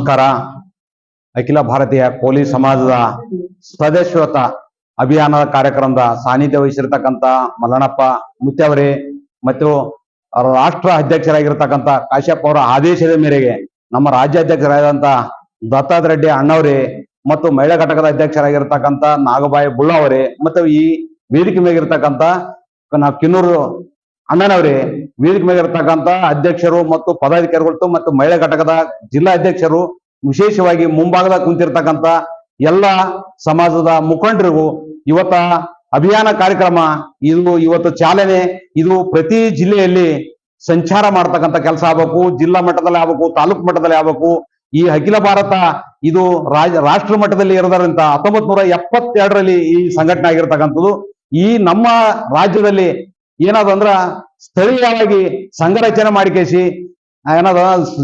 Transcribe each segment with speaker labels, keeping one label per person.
Speaker 1: ನಮಸ್ಕಾರ. ಅಖಿಲ ಭಾರತೀಯ ಕೋಲಿ ಸಮಾಜದ ಸದಸ್ಯತ್ವ ಅಭಿಯಾನದ ಕಾರ್ಯಕ್ರಮದ ಸಾನ್ನಿಧ್ಯ ವಹಿಸಿರ್ತಕ್ಕಂಥ ಮಲ್ಲಣ್ಣಪ್ಪ ಮುತ್ಯವರೇ ಮತ್ತು ರಾಷ್ಟ್ರ ಅಧ್ಯಕ್ಷರಾಗಿರ್ತಕ್ಕಂಥ ಕಾಶ್ಯಪ್ ಅವರ ಆದೇಶದ ಮೇರೆಗೆ ನಮ್ಮ ರಾಜ್ಯಾಧ್ಯಕ್ಷರಾದಂಥ ದತ್ತಾತ್ರೇಯ ರೆಡ್ಡಿ ಅಣ್ಣವರೇ ಮತ್ತು ಮಹಿಳಾ ಘಟಕದ ಅಧ್ಯಕ್ಷರಾಗಿರ್ತಕ್ಕಂಥ ನಾಗಬಾಯಿ ಬುಳ್ಳವರೇ ಮತ್ತು ಈ ವೇದಿಕೆ ಮೇಗಿರ್ತಕ್ಕಂಥ ಕಿನ್ನೂರು ಅಣ್ಣನವರೇ, ವೇದಿಕೆ ಮೇಲಿರ್ತಕ್ಕಂಥ ಅಧ್ಯಕ್ಷರು ಮತ್ತು ಪದಾಧಿಕಾರಿಗಳು ಮತ್ತು ಮಹಿಳಾ ಘಟಕದ ಜಿಲ್ಲಾ ಅಧ್ಯಕ್ಷರು, ವಿಶೇಷವಾಗಿ ಮುಂಭಾಗದ ಕುಂತಿರ್ತಕ್ಕಂಥ ಎಲ್ಲ ಸಮಾಜದ ಮುಖಂಡರಿಗೂ ಇವತ್ತ ಅಭಿಯಾನ ಕಾರ್ಯಕ್ರಮ ಇದು ಇವತ್ತು ಚಾಲನೆ. ಇದು ಪ್ರತಿ ಜಿಲ್ಲೆಯಲ್ಲಿ ಸಂಚಾರ ಮಾಡ್ತಕ್ಕಂಥ ಕೆಲಸ ಆಗ್ಬೇಕು, ಜಿಲ್ಲಾ ಮಟ್ಟದಲ್ಲಿ ಆಗ್ಬೇಕು, ತಾಲೂಕು ಮಟ್ಟದಲ್ಲಿ ಆಗ್ಬೇಕು. ಈ ಅಖಿಲ ಭಾರತ ಇದು ರಾಷ್ಟ್ರ ಮಟ್ಟದಲ್ಲಿ ಇರೋದ್ರಿಂದ 1972ರಲ್ಲಿ ಈ ಸಂಘಟನೆ ಆಗಿರ್ತಕ್ಕಂಥದ್ದು. ಈ ನಮ್ಮ ರಾಜ್ಯದಲ್ಲಿ ಏನಾದಂದ್ರ ಸ್ಥಳೀಯವಾಗಿ ಸಂಘ ರಚನೆ ಮಾಡಿಕೇಸಿ ಏನಾದ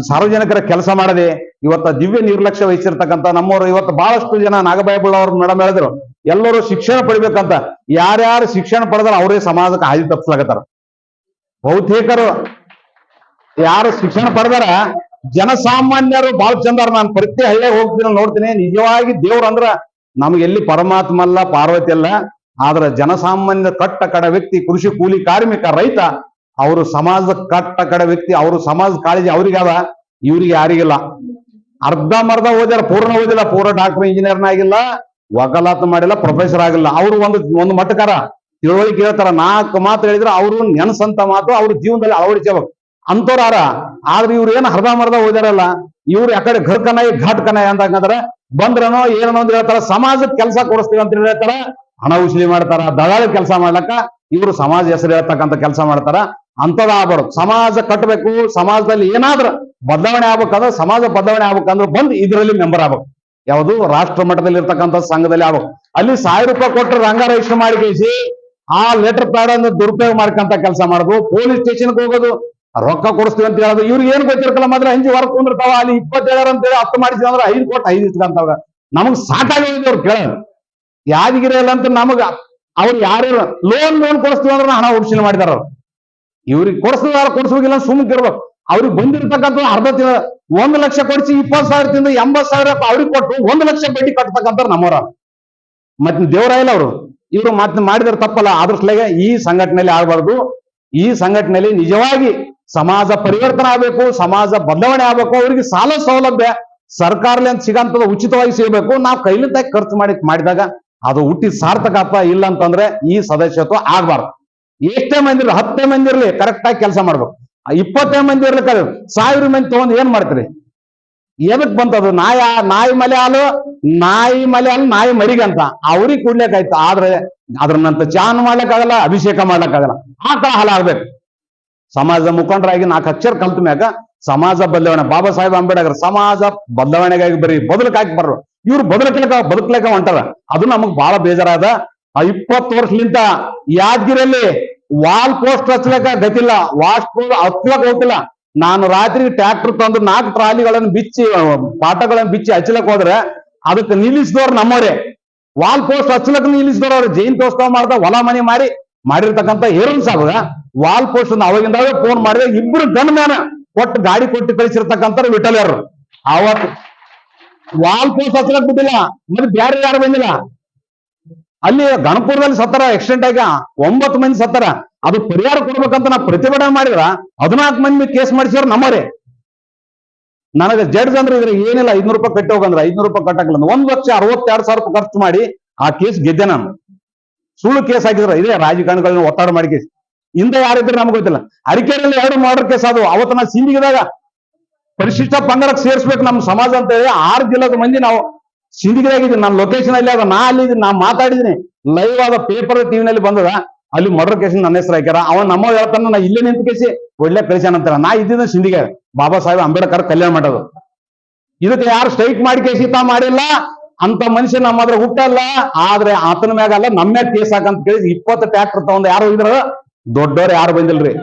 Speaker 1: ಸಾರ್ವಜನಿಕರ ಕೆಲಸ ಮಾಡದೆ ಇವತ್ತ ದಿವ್ಯ ನಿರ್ಲಕ್ಷ್ಯ ವಹಿಸಿರ್ತಕ್ಕಂಥ ನಮ್ಮವರು ಇವತ್ತು ಬಹಳಷ್ಟು ಜನ ನಾಗಬಾಯಿ ಬುಳ್ಳವರು ಮೇಡಮ್ ಹೇಳಿದ್ರು, ಎಲ್ಲರೂ ಶಿಕ್ಷಣ ಪಡಿಬೇಕಂತ. ಯಾರ್ಯಾರು ಶಿಕ್ಷಣ ಪಡೆದ್ರೆ ಅವರೇ ಸಮಾಜಕ್ಕೆ ಹಾದಿ ತಪ್ಪಿಸ್ಲಾಗತ್ತಾರ. ಬಹುತೇಕರು ಯಾರು ಶಿಕ್ಷಣ ಪಡೆದಾರ ಜನಸಾಮಾನ್ಯರು ಬಹಳ ಚಂದಾರ. ನಾನು ಪ್ರತಿ ಹಳ್ಳಿಯಾಗ ಹೋಗ್ತೀನಿ, ನೋಡ್ತೀನಿ. ನಿಜವಾಗಿ ದೇವ್ರ ಅಂದ್ರ ನಮ್ಗೆ ಎಲ್ಲಿ ಪರಮಾತ್ಮ ಅಲ್ಲ, ಪಾರ್ವತಿ ಅಲ್ಲ. ಆದ್ರೆ ಜನಸಾಮಾನ್ಯ ಕಟ್ಟ ಕಡ ವ್ಯಕ್ತಿ, ಕೃಷಿ ಕೂಲಿ ಕಾರ್ಮಿಕ, ರೈತ, ಅವರು ಸಮಾಜದ ಕಟ್ಟ ಕಡ ವ್ಯಕ್ತಿ. ಅವರು ಸಮಾಜ ಕಾಳಜಿ ಅವ್ರಿಗದ, ಇವ್ರಿಗೆ ಯಾರಿಗಿಲ್ಲ. ಅರ್ಧ ಮರ್ಧ ಓದ್ಯಾರ, ಪೂರ್ಣ ಓದಿಲ್ಲ. ಪೂರ್ಣ ಡಾಕ್ಟರ್ ಇಂಜಿನಿಯರ್ನ ಆಗಿಲ್ಲ, ವಕಾಲತ್ ಮಾಡಿಲ್ಲ, ಪ್ರೊಫೆಸರ್ ಆಗಿಲ್ಲ. ಅವರು ಒಂದು ಮಟ್ಟಕಾರ ತಿಳುವಳಿಕೆ ಹೇಳ್ತಾರ. 4 ಮಾತು ಹೇಳಿದ್ರೆ ಅವರು ನೆನಸಂತ ಮಾತು ಅವ್ರ ಜೀವನದಲ್ಲಿ ಅಳವಡಿಸಬೇಕು ಅಂತವ್ರಾರ. ಆದ್ರೆ ಇವ್ರು ಏನು ಅರ್ಧ ಮರ್ಧ ಓದ್ಯಾರಲ್ಲ, ಇವ್ರು ಯಾಕಡೆ ಘರ್ಕನಾಯಿ ಘಾಟ್ ಕನಾಯಿ ಅಂತಂದ್ರೆ ಬಂದ್ರನೋ ಏನೋ ಅಂತ ಹೇಳ್ತಾರ. ಸಮಾಜಕ್ಕೆ ಕೆಲಸ ಕೊಡಿಸ್ತೀವಿ ಅಂತ ಹೇಳ್ತಾರ, ಹಣ ಉಸಲಿ ಮಾಡ್ತಾರ. ದಳ್ಳಾಳಿ ಕೆಲಸ ಮಾಡ್ಲಕ್ಕ ಇವರು ಸಮಾಜ ಹೆಸರು ಹೇಳ್ತಕ್ಕಂಥ ಕೆಲಸ ಮಾಡ್ತಾರ. ಅಂತದ ಆಗ್ಬಾರ್ದು. ಸಮಾಜ ಕಟ್ಟಬೇಕು. ಸಮಾಜದಲ್ಲಿ ಏನಾದ್ರೂ ಬದಲಾವಣೆ ಆಗ್ಬೇಕಂದ್ರೆ, ಸಮಾಜ ಬದಲಾವಣೆ ಆಗ್ಬೇಕಂದ್ರೆ ಬಂದು ಇದರಲ್ಲಿ ಮೆಂಬರ್ ಆಗ್ಬೇಕು. ಯಾವುದು ರಾಷ್ಟ್ರ ಮಟ್ಟದಲ್ಲಿ ಇರ್ತಕ್ಕಂಥ ಸಂಘದಲ್ಲಿ ಆಗ್ಬೇಕು. ಅಲ್ಲಿ 1000 ರೂಪಾಯಿ ಕೊಟ್ಟರೆ ರಂಗ ರಿಜಿಸ್ಟರ್ ಮಾಡಿಕೇಸಿ ಆ ಲೆಟರ್ ಪ್ಯಾಡ್ ಅನ್ನು ದುರುಪಯೋಗ ಮಾಡ್ಕೊಂತ ಕೆಲಸ ಮಾಡೋದು, ಪೊಲೀಸ್ ಸ್ಟೇಷನ್ಗೆ ಹೋಗೋದು, ರೊಕ್ಕ ಕೊಡಿಸ್ತೀವಿ ಅಂತ ಹೇಳೋದು. ಇವ್ರಿಗೆ ಏನ್ ಗೊತ್ತಿರ್ಕಲ್ಲ, ಮಾತ್ರ ಅಂಜಿ ಹೊರಗೆ ಕುಂದಿರ್ತಾವ. ಅಲ್ಲಿ 27 ಅಂತೇಳಿ 10 ಮಾಡಿಸಿದ ಅಂದ್ರೆ 5 ಕೊಟ್ಟು 5 ಇಸ್ಕೊಂತಾವ. ನಮಗ್ ಸಾಕಾಗಿ ಅವ್ರು ಕೇಳೋದು. ಯಾದಗಿರಿ ಇಲ್ಲ ಅಂತ ನಮಗ ಅವ್ರು ಯಾರು ಲೋನ್ ಕೊಡಿಸ್ತೀವಿ ಅಂದ್ರೆ ಹಣ ಉಡ್ಸಿನ ಮಾಡಿದಾರ. ಇವ್ರಿಗೆ ಕೊಡಿಸ್ಬೇಕಿಲ್ಲ, ಸುಮ್ಮನೆ ಇರ್ಬೇಕು. ಅವ್ರಿಗೆ ಬಂದಿರ್ತಕ್ಕಂಥ ಅರ್ಧ 1 ಲಕ್ಷ ಕೊಡಿಸಿ 20,000 ತಿಂದು 80,000 ಅವ್ರಿಗೆ ಕೊಟ್ಟು 1 ಲಕ್ಷ ಬಡ್ಡಿ ಕಟ್ತಕ್ಕಂಥ ನಮ್ಮವ್ರ. ಮತ್ತೆ ದೇವರ ಇಲ್ಲ ಅವರು. ಇವರು ಮತ್ತೆ ಮಾಡಿದ್ರೆ ತಪ್ಪಲ್ಲ. ಅದ್ರಸ್ಲಾಗೆ ಈ ಸಂಘಟನೆಯಲ್ಲಿ ಆಗ್ಬಾರ್ದು. ಈ ಸಂಘಟನೆಯಲ್ಲಿ ನಿಜವಾಗಿ ಸಮಾಜ ಪರಿವರ್ತನೆ ಆಗ್ಬೇಕು, ಸಮಾಜ ಬದಲಾವಣೆ ಆಗ್ಬೇಕು. ಅವರಿಗೆ ಸಾಲ ಸೌಲಭ್ಯ ಸರ್ಕಾರದಿಂದ ಸಿಗಂತದ ಉಚಿತವಾಗಿ ಸಿಗಬೇಕು. ನಾವು ಕೈಲಿಂದ ಖರ್ಚು ಮಾಡಿದಾಗ ಅದು ಹುಟ್ಟಿ ಸಾರ್ಥಕ ಆಗ್ತಾ ಇಲ್ಲ ಅಂತಂದ್ರೆ ಈ ಸದಸ್ಯತ್ವ ಆಗ್ಬಾರ್ದು. ಎಷ್ಟೇ ಮಂದಿ ಇರಲಿ, 10 ಮಂದಿ ಇರಲಿ, ಕರೆಕ್ಟ್ ಆಗಿ ಕೆಲಸ ಮಾಡ್ಬೇಕು. 20 ಮಂದಿ ಇರ್ಲಿಕ್ಕೆ 1000 ಮಂದಿ ತಗೊಂಡು ಏನ್ ಮಾಡ್ತೀರಿ? ಎದಕ್ ಬಂತದು? ನಾಯಿ ಮಲೆ ಹಾಲು ನಾಯಿ ಮರಿಗೆ ಅಂತ ಅವ್ರಿಗೆ ಕುಡ್ಲಿಕ್ಕಾಯ್ತು. ಆದ್ರೆ ಅದ್ರನ್ನಂತ ಚಾನ್ ಮಾಡ್ಲಿಕ್ಕಾಗಲ್ಲ, ಅಭಿಷೇಕ ಮಾಡ್ಲಿಕ್ಕಾಗಲ್ಲ. ಆ ತರ ಹಾಲು ಆಗ್ಬೇಕು. ಸಮಾಜದ ಮುಖಂಡರಾಗಿ 4 ಅಕ್ಷರ ಕಲ್ತ ಮ್ಯಾಗ ಸಮಾಜ ಬದಲಾವಣೆ. ಬಾಬಾ ಸಾಹೇಬ್ ಅಂಬೇಡ್ಕರ್ ಸಮಾಜ ಬದಲಾವಣೆಗಾಗಿ ಬರೀ ಬದಲಕಾಕಿ ಬರ್ರು. ಇವ್ರು ಬದುಕಲಿಕ್ಕ ಹೊಂಟಾರ. ಅದು ನಮಗ್ ಬಹಳ ಬೇಜಾರಾದ. 20 ವರ್ಷಲಿಂದ ಯಾದಗಿರಿಯಲ್ಲಿ ವಾಲ್ ಪೋಸ್ಟ್ ಹಚ್ಲಕ ಗತಿಲ್ಲ, ಹಚ್ಲಕ್ ಹೋಗ್ತಿಲ್ಲ. ನಾನು ರಾತ್ರಿ ಟ್ರ್ಯಾಕ್ಟರ್ ತಂದು 4 ಟ್ರಾಲಿಗಳನ್ನು ಬಿಚ್ಚಿ ಪಾಠಗಳನ್ನು ಬಿಚ್ಚಿ ಹಚ್ಚಲಕ್ ಹೋದ್ರೆ ಅದಕ್ಕೆ ನಿಲ್ಲಿಸಿದವ್ರು ನಮ್ಮವರೇ. ವಾಲ್ ಪೋಸ್ಟ್ ಹಚ್ಚಲಕ್ ನಿಲ್ಲಿಸಿದವ್ರು ಅವ್ರು. ಜಯಂತ್ಯೋತ್ಸವ ಮಾಡ್ದ ಹೊಲ ಮನೆ ಮಾಡಿರ್ತಕ್ಕಂಥ ಹೇರನ್ ಸಾಬ ವಾಲ್ ಪೋಸ್ಟ್ ಅವಾಗಿಂದಾಗೆ ಫೋನ್ ಮಾಡಿದ್ರೆ 2 ಗನ್ ಮ್ಯಾನ ಕೊಟ್ಟು ಗಾಡಿ ಕೊಟ್ಟು ಕಳಿಸಿರ್ತಕ್ಕಂಥ ವಿಠಲ್ಯರು. ಅವತ್ತು ವಾಲ್ ಪೋಸ್ಟ್ ಹಚ್ಚಲಕ್ ಬಿಟ್ಟಿಲ್ಲ. ಮತ್ತೆ ಬೇರೆ ಯಾರು ಬಂದಿಲ್ಲ. ಅಲ್ಲಿ ಗಣಪುರದಲ್ಲಿ ಸತ್ತಾರ, ಆಕ್ಸಿಡೆಂಟ್ ಆಗಿ 9 ಮಂದಿ ಸತ್ತಾರ. ಅದು ಪರಿಹಾರ ಕೊಡ್ಬೇಕಂತ ನಾವು ಪ್ರತಿಭಟನೆ ಮಾಡಿದ್ರ 14 ಮಂದಿ ಕೇಸ್ ಮಾಡಿಸಿದ್ರು ನಮ್ಮರೇ. ನನಗೆ ಜಡ್ಜ್ ಅಂದ್ರೆ ಇದ್ರೆ ಏನಿಲ್ಲ, 500 ರೂಪಾಯಿ ಕಟ್ಟಿ ಹೋಗಂದ್ರೆ 500 ರೂಪಾಯಿ ಕಟ್ಟಕ್ಕಿಲ್ಲ. 1,62,000 ರೂಪಾಯಿ ಖರ್ಚು ಮಾಡಿ ಆ ಕೇಸ್ ಗೆದ್ದೆ ನಾನು. ಸುಳ್ಳು ಕೇಸ್ ಹಾಕಿದ್ರ ಇದೇ ರಾಜಕಾರಣಿಗಳನ್ನ ಒತ್ತಡ ಮಾಡಿ ಕೇಸ್. ಇಂದ ಯಾರಿದ್ರೆ ನಮ್ಗೆ ಗೊತ್ತಿಲ್ಲ. ಅರಿಕೆರೆಯಲ್ಲಿ 2 ಮರ್ಡರ್ ಕೇಸ್ ಅದು. ಅವತ್ತು ನಾವು ಸಿಂಧಿಗಿದಾಗ ಪರಿಶಿಷ್ಟ ಪಂಗಡಕ್ಕೆ ಸೇರಿಸ್ಬೇಕು ನಮ್ಮ ಸಮಾಜ ಅಂತ ಹೇಳಿ 6 ಜಿಲ್ಲೆದ ಮಂದಿ ನಾವು ಸಿಂಧಿಗಿದಾಗಿದ್ದೀನಿ. ನನ್ನ ಲೊಕೇಶನ್ ಅಲ್ಲಿ ಅದ, ನಾ ಅಲ್ಲಿದ್ದೀನಿ, ನಾ ಮಾತಾಡಿದ್ದೀನಿ. ಲೈವ್ ಆದ ಪೇಪರ್ ಟಿವಿನಲ್ಲಿ ಬಂದದ. ಅಲ್ಲಿ ಮರ್ಡರ್ ಕೇಸ್ ನನ್ನ ಹೆಸರು ಹಾಕ್ಯಾರ. ಅವನ್ ನಮ್ಮ ಹೇಳ್ತಾನ, ನಾ ಇಲ್ಲೇ ನಿಂತ ಕೇಸಿ ಒಳ್ಳೆ ಕಳಿಸ್ಯಾನಂತಾರ. ನಾ ಇದ್ದಿದ್ದ ಸಿಂಧಿಗೆ ಬಾಬಾ ಸಾಹೇಬ್ ಅಂಬೇಡ್ಕರ್ ಕಲ್ಯಾಣ ಮಾಡೋದು. ಇದಕ್ಕೆ ಯಾರು ಸ್ಟ್ರೈಕ್ ಮಾಡಿ ಕೇಸಿ ತಾ ಮಾಡಿಲ್ಲ ಅಂತ ಮನುಷ್ಯ ನಮ್ಮ ಹತ್ರ ಹುಟ್ಟಲ್ಲ. ಆದ್ರೆ ಆತನ ಮ್ಯಾಗ ಅಲ್ಲ, ನಮ್ಮ ಮ್ಯಾಗ ಕೇಸ್ ಹಾಕಂತ ಕೇಳಿ 20 ಟ್ರ್ಯಾಕ್ಟರ್ ತಗೊಂಡ್ ಯಾರು ಹೋಗಿದ್ರ? ದೊಡ್ಡವ್ರು ಯಾರು ಬಂದಿಲ್ರಿ.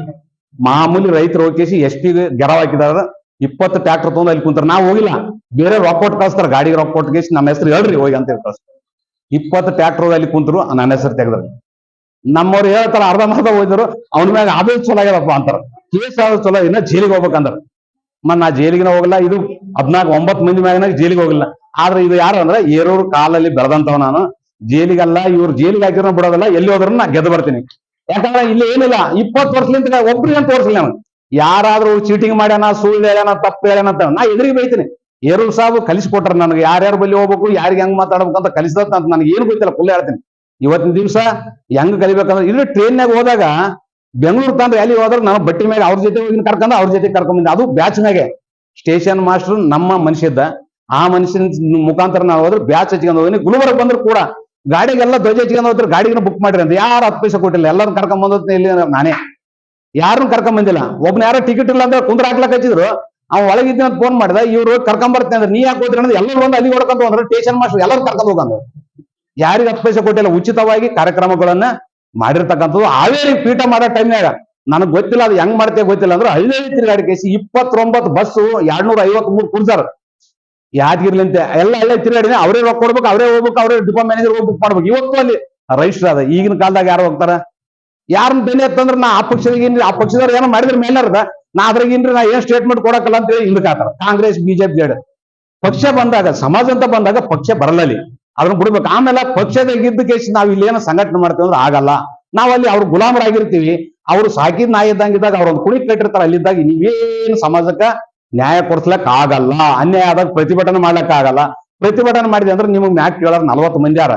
Speaker 1: ಮಾಮೂಲಿ ರೈತರು ಹೋಗಿ SP ಗೆರವ್ ಹಾಕಿದಾರ. 20 ಟ್ರ್ಯಾಕ್ಟರ್ ತಗೊಂಡ್ ಅಲ್ಲಿ ಕುಂತಾರ. ನಾವು ಹೋಗಿಲ್ಲ, ಬೇರೆ ರೊಕ್ಕ ಕೊಟ್ಟು ಕಳಿಸ್ತಾರ. ಗಾಡಿಗೆ ರೊಕ್ಕ ಕೊಟ್ಟು ಕೇಸಿ ನಮ್ಮ ಹೆಸರು ಹೇಳ್ರಿ ಹೋಗಿ ಅಂತ ಹೇಳಿ ಕಳಿಸ್ತಾರೆ. 20 ಟ್ರ್ಯಾಕ್ಟರ್ ಅಲ್ಲಿ ಕುಂತರು, ನನ್ನ ಹೆಸರು ತೆಗೆದ್ರು. ನಮ್ಮವ್ರು ಹೇಳ್ತಾರ ಅರ್ಧ ಮರ್ಧ ಹೋದ್ರು, ಅವನ ಮ್ಯಾಗ ಆದೇಶ ಚಲೋ ಆಗ್ಯದಪ್ಪ ಅಂತಾರ. ಕೇಸ್ ಆದ ಚಲೋ, ಇನ್ನ ಜೈಲಿಗೆ ಹೋಗ್ಬೇಕಂದ್ರ ನಾ ಜೈಲಿಗೆ ಹೋಗಲ್ಲ. ಇದು 9 ಮಂದಿ ಮ್ಯಾಗ ಜೈಲಿಗೆ ಹೋಗಿಲ್ಲ. ಆದ್ರೆ ಇದು ಯಾರು ಅಂದ್ರೆ ಏರೂರು ಕಾಲಲ್ಲಿ ಬೆಳೆದಂತವ್ ನಾನು. ಜೈಲಿಗಲ್ಲ, ಇವ್ರು ಜೈಲಿಗೆ ಹಾಕಿರೋ ಬಿಡೋದಲ್ಲ, ಎಲ್ಲಿ ಹೋದ್ರೂ ನಾ ಗೆದ್ದು ಬರ್ತೀನಿ. ಯಾಕಂದ್ರೆ ಇಲ್ಲಿ ಏನಿಲ್ಲ, 20 ವರ್ಷದಿಂದ ಒಬ್ರಿಗೆ ಅಂತ ತೋರಿಸಿಲ್ಲ ನಾನು. ಯಾರಾದ್ರೂ ಚೀಟಿಂಗ್ ಮಾಡ್ಯಾನ, ಸುಳ್ಳು ಹೇಳ್ಯಾನ, ತಪ್ಪು ಹೇಳ್ಯಾನ ಅಂತ ನಾ ಎದುರಿಗೆ ಬೈತೀನಿ. ಏರೂರು ಸಾಬ್ ಕಲಿಸ್ಕೊಟ್ರ ನನಗೆ ಯಾರ್ಯಾರ ಬಳಿ ಹೋಗ್ಬೇಕು, ಯಾರಿಗೆ ಹೆಂಗ್ ಮಾತಾಡ್ಬೇಕು ಅಂತ ಕಲಿಸದ ಅಂತ ನನಗೆ ಏನು ಗೊತ್ತಿಲ್ಲ. ಫುಲ್ ಹೇಳ್ತೀನಿ. ಇವತ್ತಿನ ದಿವಸ ಹೆಂಗ್ ಕಲಿಬೇಕಂದ್ರೆ ಇಲ್ಲಿ ಟ್ರೈನ್ಯಾಗ ಹೋದಾಗ ಬೆಂಗಳೂರು ತಂದ್ರೆ ಎಲ್ಲಿ ಹೋದ್ರೆ ನಾನು ಬಟ್ಟಿ ಮ್ಯಾಗ ಅವ್ರ ಜೊತೆ ಹೋಗಿ ಕರ್ಕೊಂಡು ಅವ್ರ ಜೊತೆ ಕರ್ಕೊಂಡ್ ಅದು ಬ್ಯಾಚ್ ಮ್ಯಾಗೆ. ಸ್ಟೇಷನ್ ಮಾಸ್ಟರ್ ನಮ್ಮ ಮನುಷ್ಯ ಇದ್ದ, ಆ ಮನುಷ್ಯನ ಮುಖಾಂತರ ನಾವು ಹೋದ್ರೆ ಬ್ಯಾಚ್ ಹಚ್ಕೊಂಡು ಹೋಗಿ ಗುಲ್ಬರ್ಗ ಬಂದ್ರು ಕೂಡ ಗಾಡಿಗೆಲ್ಲ ಧ್ವಜ ಹಚ್ಕೊಂಡು ಹೋದ್ರೆ ಗಾಡಿಗೆ ಬುಕ್ ಮಾಡಿರಿ ಅಂತ ಯಾರು 10 ಪೈಸೆ ಕೊಟ್ಟಿಲ್ಲ. ಎಲ್ಲರೂ ಕರ್ಕೊಂಡ್ ಬಂದ ಇಲ್ಲಿ ನಾನೇ, ಯಾರನ್ನು ಕರ್ಕೊಂಡ್ ಬಂದಿಲ್ಲ. ಒಬ್ನ ಯಾರೋ ಟಿಕೆಟ್ ಇಲ್ಲ ಅಂದ್ರೆ ಕುಂದ್ರ ಹಾಕ್ಲಕ್ ಹಚ್ಚಿದ್ರು, ಅವ್ ಒಳಗಿದ್ದ ಅಂತ ಫೋನ್ ಮಾಡಿದ, ಇವ್ರು ಕರ್ಕೊಂಡ್ ಬರ್ತೀನಿ ಅಂದ್ರೆ ನೀ ಯಾಕೆ ಹೋದ್ರಿ ಅಂದ್ರೆ ಎಲ್ಲರೂ ಬಂದು ಅಲ್ಲಿ ಹೊಡ್ಕೊಂತ ಅಂದ್ರೆ ಸ್ಟೇಷನ್ ಮಾಸ್ಟರ್ ಎಲ್ಲರೂ ಕರ್ಕೊಂಡು ಹೋಗಂದ್ರು. ಯಾರಿಗೆ 10 ಪೈಸೆ ಕೊಟ್ಟಿಲ್ಲ, ಉಚಿತವಾಗಿ ಕಾರ್ಯಕ್ರಮಗಳನ್ನ ಮಾಡಿರ್ತಕ್ಕಂಥದ್ದು. ಹಾವೇರಿ ಪೀಠ ಮಾಡೋ ಟೈಮ್ನಾಗ ನನಗೆ ಗೊತ್ತಿಲ್ಲ ಅದು ಹೆಂಗ್ ಮಾಡ್ತೇವೆ ಗೊತ್ತಿಲ್ಲ ಅಂದ್ರೆ ಹಳ್ಳಿ ತಿರುಗಾಡಿ ಕೇಸಿ 29 ಬಸ್ಸು 253 ಕುಡ್ಸಾರ ಯಾದಗಿರ್ಲಿಂತೆ ಎಲ್ಲ ಹಳ್ಳಿ ತಿರುಗಾಡಿನ. ಅವರೇ ರೊಕ್ಕ ಕೊಡ್ಬೇಕು, ಅವರೇ ಹೋಗ್ಬೇಕು, ಅವರೇ ಡಿಪೋ ಮ್ಯಾನೇಜರ್ ಹೋಗಿ ಬುಕ್ ಮಾಡ್ಬೇಕು. ಇವತ್ತು ಅಲ್ಲಿ ರಜಿಸ್ಟರ್ ಅದ. ಈಗಿನ ಕಾಲದಾಗ ಯಾರು ಹೋಗ್ತಾರ? ಯಾರನ್ನ ಬೆಲೆ ಎತ್ತಂದ್ರೆ ನಾ ಆ ಪಕ್ಷದವ್ರು ಏನೋ ಮಾಡಿದ್ರೆ ಮೇಲಾರದ ನಾ ಅದ್ರಾಗಿನ್ರಿ ನಾ ಏನ್ ಸ್ಟೇಟ್ಮೆಂಟ್ ಕೊಡಕಲ್ಲ ಅಂತ ಹೇಳಿ ಹಿಂದಕ್ಕೆ ಹಾಕ್ತಾರ. ಕಾಂಗ್ರೆಸ್ ಬಿಜೆಪಿ ಜೆಡ್ ಪಕ್ಷ ಬಂದಾಗ, ಸಮಾಜ ಅಂತ ಬಂದಾಗ ಪಕ್ಷ ಬರಲ್ಲಲ್ಲಿ, ಅದನ್ನ ಬಿಡ್ಬೇಕು. ಆಮೇಲೆ ಪಕ್ಷದಾಗಿದ್ದ ಕೇಸ್ ನಾವ್ ಇಲ್ಲಿ ಏನೋ ಸಂಘಟನೆ ಮಾಡ್ತೀವಿ ಅಂದ್ರೆ ಆಗಲ್ಲ. ನಾವ್ ಅಲ್ಲಿ ಅವ್ರು ಗುಲಾಮರಾಗಿರ್ತೀವಿ. ಅವ್ರು ಸಾಕಿದ್ ನಾಯಿ ಇದ್ದಂಗಿದ್ದಾಗ ಅವ್ರೊಂದು ಕುಳಿ ಕಟ್ಟಿರ್ತಾರ. ಅಲ್ಲಿದ್ದಾಗ ನೀವೇನು ಸಮಾಜಕ್ಕ ನ್ಯಾಯ ಕೊಡ್ಸ್ಲಕ್ ಆಗಲ್ಲ. ಅನ್ಯಾಯ ಆದಾಗ ಪ್ರತಿಭಟನೆ ಮಾಡ್ಲಕ್ ಆಗಲ್ಲ. ಪ್ರತಿಭಟನೆ ಮಾಡಿದೆ ಅಂದ್ರೆ ನಿಮಗ್ ಮ್ಯಾಗ್ ಕೇಳೋರು 40 ಮಂದಿ ಯಾರ.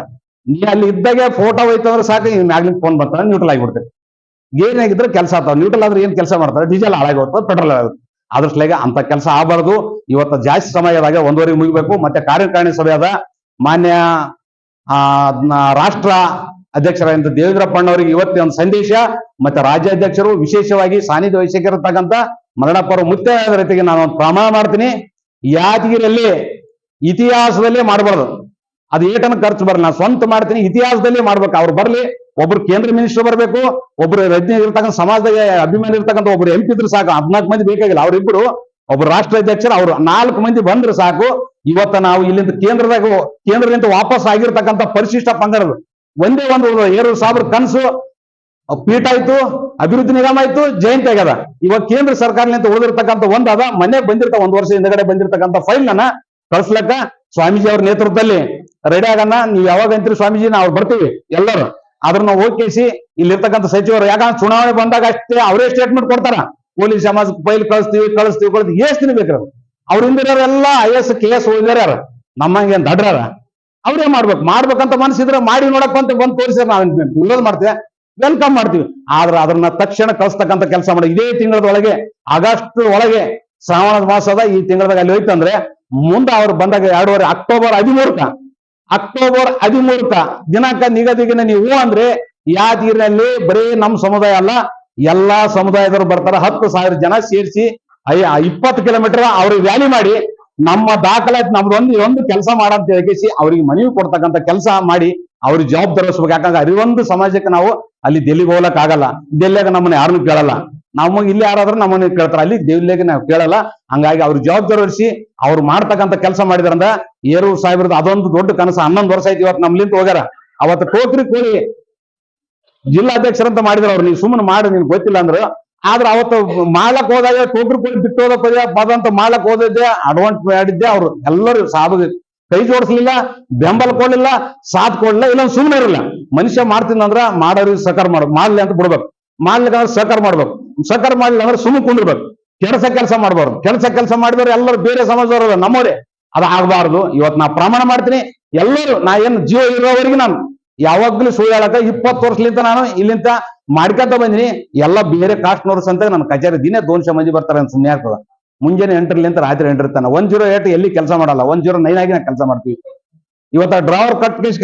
Speaker 1: ನೀ ಅಲ್ಲಿ ಇದ್ದಾಗೆ ಫೋಟೋ ಹೋಯ್ತಂದ್ರೆ ಸಾಕು, ಈ ಮ್ಯಾಗ್ಲಿಂಗ್ ಫೋನ್ ಬರ್ತಾರೆ, ನ್ಯೂಟ್ರಲ್ ಆಗಿಬಿಡ್ತೀರಿ. ಗೇರ್ನಾಗಿದ್ರೆ ಕೆಲಸ ಆಗ್ತಾವ, ನ್ಯೂಟ್ರಲ್ ಆದ್ರೆ ಏನ್ ಕೆಲಸ ಮಾಡ್ತಾರೆ? ಡೀಸೆಲ್ ಹಾಳಾಗಿ ಹೋಗ್ತದೆ, ಪೆಟ್ರೋಲ್ ಆಗುತ್ತೆ. ಅದ್ರಸ್ಲಾಗ ಅಂತ ಕೆಲಸ ಆಗಬಾರ್ದು. ಇವತ್ತು ಜಾಸ್ತಿ ಸಮಯದಾಗ 1:15 ಮುಗಿಬೇಕು. ಮತ್ತೆ ಕಾರ್ಯಕಾರಿಣಿ ಸಭೆ ಅದ. ಮಾನ್ಯ ರಾಷ್ಟ್ರ ಅಧ್ಯಕ್ಷರಾದಂತ ದೇವೇಂದ್ರಪ್ಪಣ್ಣವರಿಗೆ ಇವತ್ತಿನ ಒಂದು ಸಂದೇಶ, ಮತ್ತೆ ರಾಜ್ಯಾಧ್ಯಕ್ಷರು ವಿಶೇಷವಾಗಿ ಸಾನ್ನಿಧ್ಯ ವಹಿಸಿರತಕ್ಕಂತ ಮರಣಪ್ಪರ ಮುತ್ತೈದೆಯರ ರೀತಿಗೆ ನಾನು ಒಂದು ಪ್ರಮಾಣ ಮಾಡ್ತೀನಿ. ಯಾದಗಿರಿಯಲ್ಲಿ ಇತಿಹಾಸದಲ್ಲೇ ಮಾಡಬಾರ್ದು, ಅದು ಏಟನ್ನು ಖರ್ಚು ಬರಲ್ಲ. ನಾನು ಸ್ವಂತ ಮಾಡ್ತೀನಿ, ಇತಿಹಾಸದಲ್ಲೇ ಮಾಡ್ಬೇಕು. ಅವ್ರು ಬರ್ಲಿ, ಒಬ್ರು ಕೇಂದ್ರ ಮಿನಿಸ್ಟರ್ ಬರ್ಬೇಕು, ಒಬ್ರು ರಜನಿ ಇರ್ತಕ್ಕಂಥ ಸಮಾಜದ ಅಭಿಮಾನಿ ಇರ್ತಕ್ಕಂಥ ಒಬ್ರು MP ಇದ್ರು ಸಾಕು. 14 ಮಂದಿ ಬೇಕಾಗಿಲ್ಲ. ಅವ್ರಿಬ್ರು, ಒಬ್ರು ರಾಷ್ಟ್ರಾಧ್ಯಕ್ಷರು, ಅವ್ರು 4 ಮಂದಿ ಬಂದ್ರೆ ಸಾಕು. ಇವತ್ತ ನಾವು ಇಲ್ಲಿಂದ ಕೇಂದ್ರದಿಂದ ವಾಪಸ್ ಆಗಿರ್ತಕ್ಕಂಥ ಪರಿಶಿಷ್ಟ ಪಂಗಡಗಳು ಒಂದೇ ಒಂದು ಏರೂರು ಸಾವಿರ ಕನಸು ಪೀಠ ಆಯ್ತು, ಅಭಿವೃದ್ಧಿ ನಿಗಮ ಆಯ್ತು, ಜಯಂತಿ ಆಗ್ಯದ. ಇವಾಗ ಕೇಂದ್ರ ಸರ್ಕಾರದಿಂದ ಉಳಿದಿರ್ತಕ್ಕಂಥ ಒಂದ್ ಅದ. ಮನೆ ಬಂದಿರ್ತಾವ, 1 ವರ್ಷ ಹಿಂದಗಡೆ ಬಂದಿರ್ತಕ್ಕಂಥ ಫೈಲ್ ನನ್ನ ಕಳ್ಸ್ಲಕ್ಕ ಸ್ವಾಮೀಜಿ ಅವ್ರ ನೇತೃತ್ವದಲ್ಲಿ ರೆಡಿ ಆಗಣ. ನೀವು ಯಾವಾಗ ಅಂತೀರಿ ಸ್ವಾಮೀಜಿ, ನಾವು ಬರ್ತೀವಿ ಎಲ್ಲರೂ. ಅದ್ರನ್ನ ಹೋಗಿಸಿ ಇಲ್ಲಿರ್ತಕ್ಕಂಥ ಸಚಿವರು, ಯಾಕಂದ್ರೆ ಚುನಾವಣೆ ಬಂದಾಗ ಅಷ್ಟೇ ಅವರೇ ಸ್ಟೇಟ್ಮೆಂಟ್ ಕೊಡ್ತಾರ. ಪೊಲೀಸ್ ಸಮಾಜ ಫೈಲ್ ಕಳಿಸ್ತೀವಿ ಎಷ್ಟು ದಿನ ಬೇಕಾದ್ರೆ. ಅವ್ರ ಹಿಂದಿರೋರೆಲ್ಲ IAS KS ಓದಿದಾರ, ನಮ್ಮಂಗೆ ಏನ್ ದಡ್ರಾರ. ಅವ್ರೇ ಮಾಡ್ಬೇಕಂತ ಮನಸ್ಸಿದ್ರೆ ಮಾಡಿ ನೋಡಕ್ ಬಂದು ತೋರಿಸಿದ್ರೆ ನಾವೇನ್ ವಿರೋಧ ಮಾಡ್ತೇವೆ, ವೆಲ್ಕಮ್ ಮಾಡ್ತೀವಿ. ಆದ್ರೆ ಅದನ್ನ ತಕ್ಷಣ ಕಳಿಸ್ತಕ್ಕಂಥ ಕೆಲಸ ಮಾಡಿ. ಇದೇ ತಿಂಗಳದೊಳಗೆ, ಆಗಸ್ಟ್ ಒಳಗೆ, ಶ್ರಾವಣದ ಮಾಸದ ಈ ತಿಂಗಳದಾಗ ಅಲ್ಲಿ ಹೋಯ್ತಂದ್ರೆ ಮುಂದೆ ಅವ್ರು ಬಂದಾಗ 2 ಅಕ್ಟೋಬರ್ 13 ದಿನಾಂಕ ನಿಗದಿಗೆ ನೀವು ಅಂದ್ರೆ ಯಾದಗಿರಿನಲ್ಲಿ ಬರೀ ನಮ್ಮ ಸಮುದಾಯ ಅಲ್ಲ, ಎಲ್ಲಾ ಸಮುದಾಯದವರು ಬರ್ತಾರೆ. 10,000 ಜನ ಸೇರಿಸಿ 20 ಕಿಲೋಮೀಟರ್ ಅವ್ರಿಗೆ ವ್ಯಾಲಿ ಮಾಡಿ ನಮ್ಮ ದಾಖಲಾತಿ ನಮ್ದೊಂದು ಕೆಲಸ ಮಾಡಂತ ಹೇಳಿಸಿ ಅವ್ರಿಗೆ ಮನವಿ ಕೊಡ್ತಕ್ಕಂಥ ಕೆಲಸ ಮಾಡಿ ಅವ್ರಿಗೆ ಜವಾಬ್ದಾರಿ ವಹಿಸ್ಬೇಕು. ಯಾಕಂದ್ರೆ ಅರಿವೊಂದು ಸಮಾಜಕ್ಕೆ ನಾವು ಅಲ್ಲಿ ಡೆಲ್ಲಿಗೆ ಹೋಗ್ಲಕ್ ಆಗಲ್ಲ. ಡೆಲ್ಲಿಯಾಗ ನಮ್ಮನ್ನ ಯಾರನ್ನು ಕೇಳಲ್ಲ. ನಮಗೆ ಇಲ್ಲಿ ಯಾರಾದ್ರೂ ನಮ್ಮನ್ನ ಕೇಳ್ತಾರೆ, ಅಲ್ಲಿ ಡೆಲ್ಲಿಗೆ ನಾವು ಕೇಳಲ್ಲ. ಹಂಗಾಗಿ ಅವ್ರ ಜವಾಬ್ದಾರಿ ವಹಿಸಿ ಅವ್ರು ಮಾಡ್ತಕ್ಕಂಥ ಕೆಲಸ ಮಾಡಿದ್ರಂದ ಏರೂರು ಸಾಹೇಬ್ರದ್ದು ಅದೊಂದು ದೊಡ್ಡ ಕನಸು. 11 ವರ್ಷ ಆಯ್ತು ಇವತ್ತು ನಮ್ಲಿಂತ ಹೋಗ್ಯಾರ. ಅವತ್ತು ಟೋಕ್ರಿ ಕೋಳಿ ಜಿಲ್ಲಾಧ್ಯಕ್ಷರಂತ ಮಾಡಿದ್ರು ಅವ್ರು. ನೀವು ಸುಮ್ಮನೆ ಮಾಡಿ, ನಿನ್ಗೆ ಗೊತ್ತಿಲ್ಲ ಅಂದ್ರು. ಆದ್ರೆ ಅವತ್ತು ಮಾಡ್ಲಕ್ ಹೋದಾಗ ಟೋಕ್ರಿ ಕೋಳಿ ಬಿಟ್ಟೋದ ಪದ ಅಂತ ಮಾಡ್ಲಕ್ ಹೋದಿದ್ದೆ, ಅಡ್ವಾನ್ಸ್ ಮಾಡಿದ್ದೆ. ಅವ್ರು ಎಲ್ಲರೂ ಸಾಬ್ ಕೈ ಜೋಡಿಸ್ಲಿಲ್ಲ, ಬೆಂಬಲ ಕೊಡ್ಲಿಲ್ಲ, ಸಾಥ್ ಕೊಡ್ಲಿಲ್ಲ. ಇಲ್ಲ ಸುಮ್ಮನೆ ಇರಲ್ಲ. ಮನುಷ್ಯ ಮಾಡ್ತೀನಿ ಅಂದ್ರ ಮಾಡೋರಿಗೆ ಸಹಕಾರ ಮಾಡ್ಬೇಕು, ಮಾಡ್ಲಿ ಅಂತ ಬಿಡ್ಬೇಕು. ಮಾಡ್ಲಿಕ್ಕಂದ್ರೆ ಸಹಕಾರ ಮಾಡ್ಬೇಕು. ಸಹಕಾರ ಮಾಡ್ಲಿಲ್ಲ ಅಂದ್ರೆ ಸುಮ್ಮನೆ ಕುಂದಿರ್ಬೇಕು. ಕೆಲಸ ಮಾಡ್ಬಾರ್ದು. ಕೆಲಸ ಮಾಡಿದವ್ರು ಎಲ್ಲರೂ ಬೇರೆ ಸಮಾಜದವರು ನಮ್ಮವರೇ. ಅದು ಆಗ್ಬಾರ್ದು. ಇವತ್ತು ನಾ ಪ್ರಮಾಣ ಮಾಡ್ತೀನಿ, ಎಲ್ಲರೂ ನಾ ಏನು ಜೀವ ಇರೋವರೆಗೆ ನಾನು ಯಾವಾಗ್ಲೂ ಸುಳ್ಳು ಹೇಳಕ 20 ವರ್ಷಲಿಂತ ನಾನು ಇಲ್ಲಿಂದ ಮಾಡ್ಕೊಂತ ಬಂದಿನಿ. ಎಲ್ಲ ಬೇರೆ ಕಾಸ್ಟ್ನವ್ರು ಅಂತ ನನ್ನ ಕಚೇರಿ ದಿನ 200 ಮಂದಿ ಬರ್ತಾರೆ ಅಂತ ಸುಮ್ಮನೆ ಆಗ್ತದ. ಮುಂಜಾನೆ 8ರಿಂದ ರಾತ್ರಿ 8 ಇರ್ತಾನೆ. 108 ಎಲ್ಲಿ ಕೆಲಸ ಮಾಡಲ್ಲ, 109 ಆಗಿ ನಾವು ಕೆಲಸ ಮಾಡ್ತೀವಿ. ಇವತ್ತ ಡ್ರೈವರ್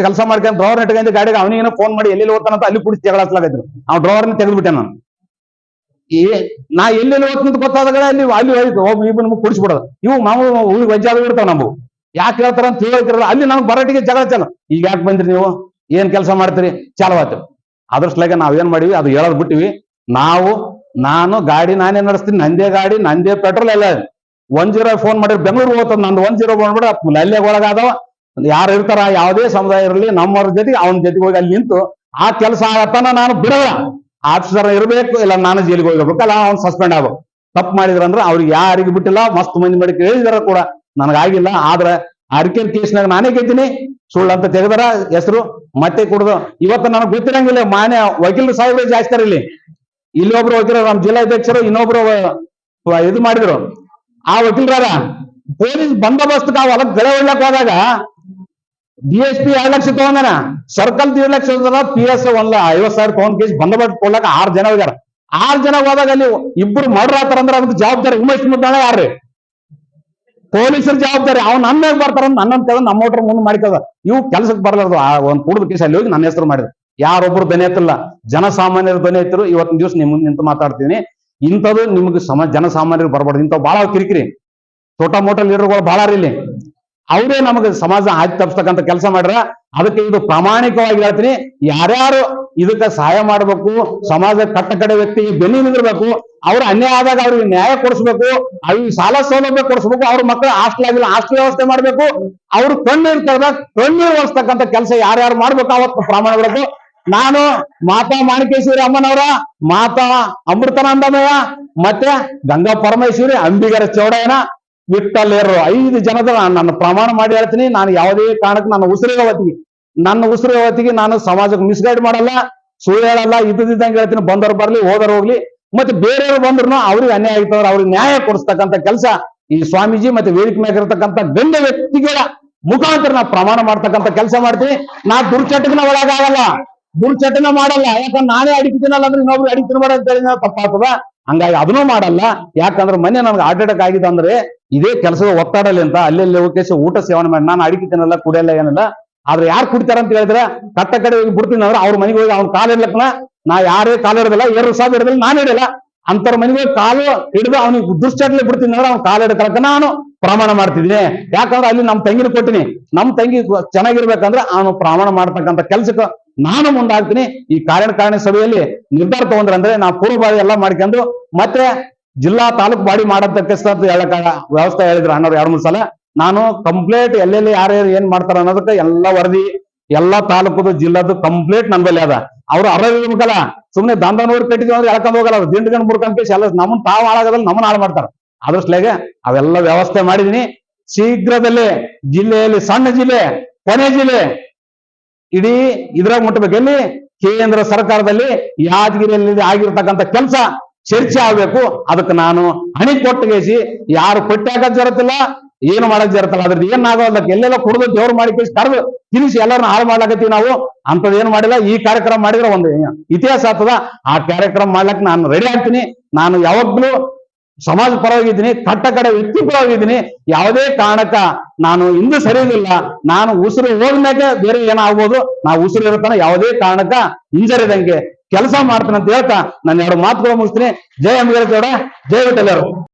Speaker 1: ಕೆಲಸ ಮಾಡ್ಕೊಂಡು ಡ್ರೈವರ್ ಇಟ್ಕೊಂಡು ಗಾಡಿಗೆ ಅವನಿಗೇನೋ ಫೋನ್ ಮಾಡಿ ಎಲ್ಲಿ ಹೋಗ್ತಾನಂತ ಅಲ್ಲಿ ಕುಡಿಸಿ ಜಗಳ ಹಚ್ಲಾಗೈದ್ರು. ಅವ್ನು ಡ್ರೈವರ್ನ ತೆಗೆದ್ಬಿಟ್ಟೆ ನಾನು. ನಾ ಎಲ್ಲೆಲ್ಲಿ ಹೋಗ್ತಂತ ಗೊತ್ತಾದಾಗ ಅಲ್ಲಿ ಹೋಯ್ತು ಒಬ್ಬ ಕುಡಿಸ್ಬಿಡೋದು. ಇವು ಮಾಮೂಲು ಊರಿಗೆ ವಜ್ಜಾದ ಬಿಡ್ತಾವ. ನಮ್ಗೆ ಯಾಕೆ ಹೇಳ್ತಾರ ಅಂತ ಹೇಳಿರಲ್ಲ. ಅಲ್ಲಿ ನಮ್ಗೆ ಬರೋಟಿಗೆ ಜಗಳ ಚಲ. ಈಗ ಯಾಕೆ ಬಂದ್ರಿ ನೀವು, ಏನ್ ಕೆಲಸ ಮಾಡ್ತೀರಿ, ಚಾಲವಾಯ್ತು. ಅದ್ರಸ್ಲಾಗ ನಾವ್ ಏನ್ ಮಾಡಿವಿ ಅದು ಹೇಳೋದ್ ಬಿಟ್ಟಿವಿ. ನಾನು ಗಾಡಿ ನಾನೇ ನಡೆಸ್ತೀನಿ, ನಂದೇ ಗಾಡಿ, ನಂದೇ ಪೆಟ್ರೋಲ್ ಎಲ್ಲ. 10 ಫೋನ್ ಮಾಡಿದ್ರೆ ಬೆಂಗಳೂರು ಹೋಗ್ತದ, ನಂದು 10 ಬಂದ್ಬಿಡ ಅಲ್ಲೇ ಒಳಗಾದವ. ಯಾರು ಇರ್ತಾರ, ಯಾವುದೇ ಸಮುದಾಯ ಇರಲಿ, ನಮ್ಮವ್ರ ಜೊತೆಗೆ ಅವನ ಜೊತೆಗೆ ಹೋಗಿ ಅಲ್ಲಿ ನಿಂತು ಆ ಕೆಲಸ ಆಗತ್ತಾನ ನಾನು ಬಿಡಲ್ಲ. ಆಫೀಸರ್ ಇರಬೇಕು, ಇಲ್ಲ ನಾನು ಜೈಲಿಗೆ ಹೋಗ್ಬೇಕು, ಅಲ್ಲ ಅವ್ನು ಸಸ್ಪೆಂಡ್ ಆಗ್ಬೇಕು. ತಪ್ಪು ಮಾಡಿದ್ರಂದ್ರ ಅವ್ರಿಗೆ ಯಾರಿಗೆ ಬಿಟ್ಟಿಲ್ಲ, ಮಸ್ತ್ ಮಂದಿ ಮಾಡಿ ಹೇಳಿದಾರ ಕೂಡ, ನನಗಾಗಿಲ್ಲ. ಆದ್ರ ಅರ್ಕೆನ್ ಕೇಸ್ನಾಗ ನಾನೇ ಗೆದ್ದೀನಿ, ಸುಳ್ಳು ಅಂತ ತೆಗೆದಾರ ಹೆಸರು ಮತ್ತೆ ಕುಡ್ದು. ಇವತ್ತು ನನಗೆ ಗೊತ್ತಿರಂಗಿಲ್ಲ, ಮಾನ್ಯ ವಕೀಲರು ಸಾಹೇಬ್ರೆ ಜಾಸ್ತಿ ಇಲ್ಲಿ. ಇಲ್ಲೊಬ್ರು ವಕೀಲರು, ನಮ್ಮ ಜಿಲ್ಲಾಧ್ಯಕ್ಷರು ಇನ್ನೊಬ್ರು ಇದು ಮಾಡಿದ್ರು. ಆ ವಕೀಲರ ಪೊಲೀಸ್ ಬಂದೋಬಸ್ತ್ ಆ ಹೊಲಕ್ ಗಳೆ ಹೊಡ್ಲಕ್ ಹೋದಾಗ DSP 2 ಲಕ್ಷ ತಗೊಂಡನ, ಸರ್ಕಲ್ 2 ಲಕ್ಷ, PS 50,000 ತಗೊಂಡ್ ಕೇಸ್ ಬಂದೋಬಸ್ತ್ ಕೊಡ್ಲಕ್ಕ 6 ಜನ ಹೋಗ್ಯಾರ. 6 ಜನ ಹೋದಾಗ ಅಲ್ಲಿ ಇಬ್ರು ಮರ್ಡರ್ ಆತಾರ ಅಂದ್ರೆ ಅದಕ್ಕೆ ಜವಾಬ್ದಾರಿ ಉಮೇಶ್ ಮುದ್ದಾಳ ಯಾರ್ರಿ? ಪೊಲೀಸರ ಜವಾಬ್ದಾರಿ. ಅವ್ನು ನನ್ನ ಮ್ಯಾಗ ಬರ್ತಾರ, ನನ್ನ ತೆಗೆದು ನಮ್ಮ ಓಟ್ರ ಮುಂದೆ ಮಾಡ್ಕೋದ. ಇವು ಕೆಲ್ಸಕ್ಕೆ ಬರಲಾರ್ದು. ಆ ಒಂದ್ ಕುಡಿದ ಕೇಸ್ ಅಲ್ಲಿ ಹೋಗಿ ನನ್ನ ಹೆಸರು ಮಾಡಿದ್ರು. ಯಾರೊಬ್ರು ಧ್ವನಿ ಎತ್ತಿಲ್ಲ, ಜನಸಾಮಾನ್ಯರ ಧ್ವನಿ ಎತ್ತಿರು. ಇವತ್ತಿನ ದಿವಸ ನಿಮ್ ನಿಂತು ಮಾತಾಡ್ತೀನಿ. ಇಂಥದ್ದು ನಿಮ್ಗೆ ಜನಸಾಮಾನ್ಯರು ಬರ್ಬಾರ್ದು. ಇಂಥವು ಬಹಳ ಕಿರಿಕಿರಿ छोटा मोटा ಲೀಡರ್ಗಳು ಬಹಳ ಇಲ್ಲಿ, ಅವರೇ ನಮಗೆ ಸಮಾಜ ಹಾಕಿ ತಪ್ಪಿಸ್ತಕ್ಕಂಥ ಕೆಲಸ ಮಾಡ್ರ. ಅದಕ್ಕೆ ಇದು ಪ್ರಾಮಾಣಿಕವಾಗಿ ಹೇಳ್ತೀನಿ, ಯಾರ್ಯಾರು ಇದಕ್ಕೆ ಸಹಾಯ ಮಾಡಬೇಕು, ಸಮಾಜ ಕಟ್ಟ ಕಡೆ ವ್ಯಕ್ತಿಗೆ ಬೆನ್ನಿ ನಿಂದಿರ್ಬೇಕು, ಅವ್ರ ಅನ್ಯಾಯ ಆದಾಗ ಅವ್ರಿಗೆ ನ್ಯಾಯ ಕೊಡಿಸ್ಬೇಕು, ಅವ್ರಿಗೆ ಸಾಲ ಸೌಲಭ್ಯ ಕೊಡಿಸ್ಬೇಕು, ಅವ್ರ ಮಕ್ಕಳು ಹಾಸ್ಟೆಲ್ ಆಗಿಲ್ಲ ಹಾಸ್ಟೆಲ್ ವ್ಯವಸ್ಥೆ ಮಾಡ್ಬೇಕು, ಅವ್ರು ಕಣ್ಣೀರ್ ತೆಗೆದಾಗ ಕಣ್ಣೀರ್ ಒರೆಸ್ತಕ್ಕಂಥ ಕೆಲಸ ಯಾರ್ಯಾರು ಮಾಡ್ಬೇಕು ಅವತ್ತು ಪ್ರಾಮಾಣಿಕಬೇಕು. ನಾನು ಮಾತಾ ಮಾಣಿಕೇಶ್ವರಿ ಅಮ್ಮನವರ, ಮಾತಾ ಅಮೃತಾನಂದಮಯ, ಮತ್ತೆ ಗಂಗಾ ಪರಮೇಶ್ವರಿ, ಅಂಬಿಗರ ಚೌಡಯ್ಯನ, ವಿಠಲೇರು 5 ಜನದ ನಾನು ಪ್ರಮಾಣ ಮಾಡಿ ಹೇಳ್ತೀನಿ. ನಾನು ಯಾವುದೇ ಕಾರಣಕ್ಕೆ ನನ್ನ ಉಸಿರಿನ ಹೊತ್ತಿಗೆ ನಾನು ಸಮಾಜಕ್ಕೆ ಮಿಸ್ಗೈಡ್ ಮಾಡಲ್ಲ, ಸುಳ್ಳು ಹೇಳಲ್ಲ, ಇದ್ದಂಗೆ ಹೇಳ್ತೀನಿ. ಬಂದವ್ರು ಬರ್ಲಿ, ಹೋದವ್ರು ಹೋಗ್ಲಿ, ಮತ್ತೆ ಬೇರೆಯವ್ರು ಬಂದ್ರು ಅವ್ರಿಗೆ ಅನ್ಯಾಯ ಆಗಿತ್ತಂದ್ರೆ ಅವ್ರಿಗೆ ನ್ಯಾಯ ಕೊಡಿಸ್ತಕ್ಕಂಥ ಕೆಲಸ ಈ ಸ್ವಾಮೀಜಿ ಮತ್ತೆ ವೇದಿಕೆ ಮೇಲೆ ಇರತಕ್ಕಂಥ ಗಣ್ಯ ವ್ಯಕ್ತಿಗಳ ಮುಖಾಂತರ ನಾ ಪ್ರಮಾಣ ಮಾಡ್ತಕ್ಕಂಥ ಕೆಲಸ ಮಾಡ್ತೀನಿ. ನಾ ದುರ್ಚಟಕನ ಒಳಗಾಗಲ್ಲ, ದುರ್ಚಟನ ಮಾಡಲ್ಲ. ಯಾಕಂದ್ರೆ ನಾನೇ ಅಡಿಕೆ ತಿನ್ನಲ್ಲ ಅಂದ್ರೆ ಇನ್ನೊಬ್ರು ಅಡಿಕೆ ತಿನ್ಬೇಡ ಅಂತ ಹೇಳಿ ತಪ್ಪಾಗ್ತದ. ಹಂಗಾಗಿ ಅದನ್ನೂ ಮಾಡಲ್ಲ. ಯಾಕಂದ್ರೆ ಮೊನ್ನೆ ನನ್ಗೆ ಹಾರ್ಟ್ ಅಟ್ಯಾಕ್ ಆಗಿದೆ ಅಂದ್ರೆ ಇದೇ ಕೆಲಸದ ಒತ್ತಡಲಿ ಅಂತ ಅಲ್ಲೆಲ್ಲಿ ಹೋಗಿ ಊಟ ಸೇವನೆ ಮಾಡಿ, ನಾನು ಅಡಿಕೆ ತಿನ್ನಲ್ಲ, ಕುಡಿಯಲ್ಲ, ಏನಿಲ್ಲ. ಆದ್ರೆ ಯಾರು ಕುಡಿತಾರ ಅಂತ ಹೇಳಿದ್ರೆ ಕಟ್ಟ ಕಡೆ ಹೋಗಿ ಬಿಡ್ತೀನಿ ಅಂದ್ರೆ ಅವ್ರ ಮನೆಗೆ ಹೋಗಿ ಅವ್ನ ಕಾಲು ಇಡ್ಲಕ್ಕನ ನಾ ಯಾರೇ ಕಾಲು ಹಿಡಿದಿಲ್ಲ, 2,000 ಹಿಡಿದಿಲ್ಲ, ನಾನು ಹಿಡಿಯಲ್ಲ. ಅಂತವ್ರ ಮನೆಗೆ ಕಾಲು ಹಿಡಿದು ಅವ್ನಿಗೆ ದುಶ್ಚಟ್ಲಿ ಬಿಡ್ತೀನಿ ಅಂದ್ರೆ ಅವ್ನ ಕಾಲು ಹಿಡ್ಕಲಕ್ಕ ನಾನು ಪ್ರಮಾಣ ಮಾಡ್ತಿದ್ದೀನಿ. ಯಾಕಂದ್ರೆ ಅಲ್ಲಿ ನಮ್ಮ ತಂಗಿನ ಕೊಟ್ಟಿನಿ, ನಮ್ಮ ತಂಗಿ ಚೆನ್ನಾಗಿರ್ಬೇಕಂದ್ರೆ ಅವನು ಪ್ರಮಾಣ ಮಾಡ್ತಕ್ಕಂಥ ಕೆಲ್ಸಕ್ಕೆ ನಾನು ಮುಂದಾಗ್ತೀನಿ. ಈ ಕಾರ್ಯಕಾರಿಣಿ ಸಭೆಯಲ್ಲಿ ನಿರ್ಧಾರ ತಗೊಂಡ್ರಂದ್ರೆ ನಾ ಪೂರ್ವಭಾವಿ ಎಲ್ಲ ಮಾಡ್ಕೊಂಡು ಮತ್ತೆ ಜಿಲ್ಲಾ ತಾಲೂಕು ಬಾಡಿ ಮಾಡತಕ್ಕ ಹೇಳಕ ವ್ಯವಸ್ಥೆ ಹೇಳಿದ್ರು ಅಣ್ಣವ್ರು 2-3 ಸಲ. ನಾನು ಕಂಪ್ಲೇಂಟ್ ಎಲ್ಲೆಲ್ಲಿ ಯಾರ್ಯಾರು ಏನ್ ಮಾಡ್ತಾರ ಅನ್ನೋದಕ್ಕೆ ಎಲ್ಲ ವರದಿ, ಎಲ್ಲಾ ತಾಲೂಕುದು ಜಿಲ್ಲಾದು ಕಂಪ್ಲೇಂಟ್ ನನ್ ಬಳಿ ಅದ. ಅವ್ರು ಅರ್ಹಕಲ್ಲ, ಸುಮ್ನೆ ದಂಧ ನೋಡಿ ಕಟ್ಟಿದ್ವಿ ಅಂದ್ರೆ ಎಳ್ಕೊಂಡ್ ಹೋಗಲ್ಲ. ಅವ್ರು ದಿಂಡ್ಗಂಡ್ ಮುರ್ಕೊಂಡ್ ಕೇಸ್ ಎಲ್ಲ ನಮ್ಮನ್ ತಾವು ಹಾಳಾಗದಲ್ಲಿ ನಮ್ಮನ್ನ ಹಾಳು ಮಾಡ್ತಾರ. ಅದ್ರಸ್ಲೆಗೆ ಅವೆಲ್ಲ ವ್ಯವಸ್ಥೆ ಮಾಡಿದೀನಿ. ಶೀಘ್ರದಲ್ಲೇ ಜಿಲ್ಲೆಯಲ್ಲಿ ಸಣ್ಣ ಜಿಲ್ಲೆ, ಕೊನೆ ಜಿಲ್ಲೆ ಇಡೀ ಇದ್ರಾಗ ಮುಟ್ಟಬೇಕು. ಎಲ್ಲಿ? ಕೇಂದ್ರ ಸರ್ಕಾರದಲ್ಲಿ ಯಾದಗಿರಿಯಲ್ಲಿ ಆಗಿರ್ತಕ್ಕಂಥ ಕೆಲಸ ಚರ್ಚೆ ಆಗ್ಬೇಕು. ಅದಕ್ಕೆ ನಾನು ಹಣಿ ಕೊಟ್ಟಗೇಸಿ ಯಾರು ಕೊಟ್ಟಿ ಹಾಕಕ್ ಜರತಿಲ್ಲ, ಏನು ಮಾಡಕ್ ಜರತಲ್ಲ. ಅದ್ರದ್ದು ಏನ್ ಆಗೋದಕ್ಕೆ ಎಲ್ಲೆಲ್ಲ ಕುಡಿದು ದೇವ್ರು ಮಾಡಿ ಕೇಸಿ ಕರೆದು ತಿನ್ನಿಸಿ ಎಲ್ಲರನ್ನ ಹಾಳು ಮಾಡ್ಲಾಕತ್ತೀವಿ ನಾವು. ಅಂತದ್ ಏನ್ ಮಾಡಿಲ್ಲ. ಈ ಕಾರ್ಯಕ್ರಮ ಮಾಡಿದ್ರೆ ಒಂದು ಇತಿಹಾಸ ಆಗ್ತದ. ಆ ಕಾರ್ಯಕ್ರಮ ಮಾಡ್ಲಕ್ ನಾನು ರೆಡಿ ಆಗ್ತೀನಿ. ನಾನು ಯಾವಾಗ್ಲೂ ಸಮಾಜ ಪರವಾಗಿದ್ದೀನಿ, ಕಟ್ಟ ಕಡೆ ವ್ಯಕ್ತಿ ಪರವಾಗಿದ್ದೀನಿ. ಯಾವುದೇ ಕಾರಣಕ್ಕ ನಾನು ಇಂದು ಸರಿಯಿಲ್ಲ. ನಾನು ಉಸಿರು ಹೋದ್ಮ್ಯಾಕೆ ಬೇರೆ ಏನಾಗ್ಬೋದು, ನಾವು ಉಸಿರು ಇರ್ತಾನೆ ಯಾವುದೇ ಕಾರಣಕ್ಕ ಹಿಂಜರಿದಂಗೆ ಕೆಲಸ ಮಾಡ್ತೀನಿ ಅಂತ ಹೇಳ್ತಾ ನಾನು 2 ಮಾತುಗಳು ಮುಗಿಸ್ತೀನಿ. ಜೈ ಅಂಬೇಡ್ಕರ್, ಜೈ ವಿಠಲರು.